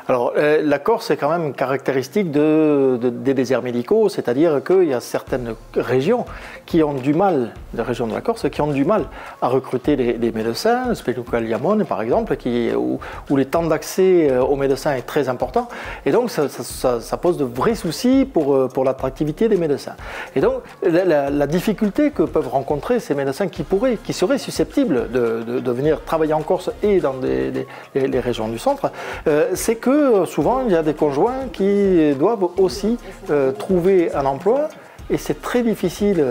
Alors, la Corse est quand même caractéristique des déserts médicaux, c'est-à-dire qu'il y a certaines régions qui ont du mal, des régions de la Corse, qui ont du mal à recruter des médecins, Spellucaliamone par exemple, où les temps d'accès aux médecins est très important, et donc ça pose de vrais soucis pour l'attractivité des médecins. Et donc, la difficulté que peuvent rencontrer ces médecins qui seraient susceptibles de venir travailler en Corse et dans les régions du centre, c'est que souvent il y a des conjoints qui doivent aussi trouver un emploi. Et c'est très difficile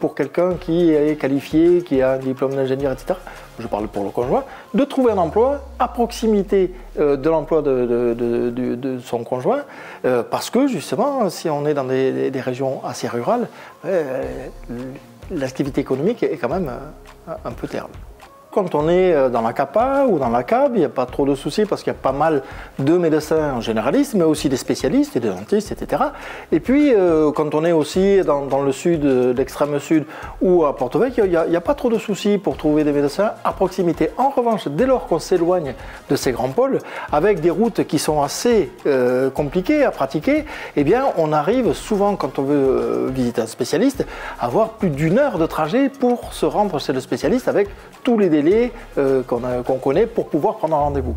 pour quelqu'un qui est qualifié, qui a un diplôme d'ingénieur, etc., je parle pour le conjoint, de trouver un emploi à proximité de l'emploi de son conjoint, parce que justement, si on est dans des régions assez rurales, l'activité économique est quand même un peu terrible. Quand on est dans la CAPA ou dans la CAB, il n'y a pas trop de soucis parce qu'il y a pas mal de médecins généralistes, mais aussi des spécialistes et des dentistes, etc. Et puis, quand on est aussi dans le sud, l'extrême sud ou à Porto Vecchio, il n'y a pas trop de soucis pour trouver des médecins à proximité. En revanche, dès lors qu'on s'éloigne de ces grands pôles, avec des routes qui sont assez compliquées à pratiquer, eh bien, on arrive souvent, quand on veut visiter un spécialiste, à avoir plus d'1 heure de trajet pour se rendre chez le spécialiste avec tous les délais qu'on connaît pour pouvoir prendre un rendez-vous.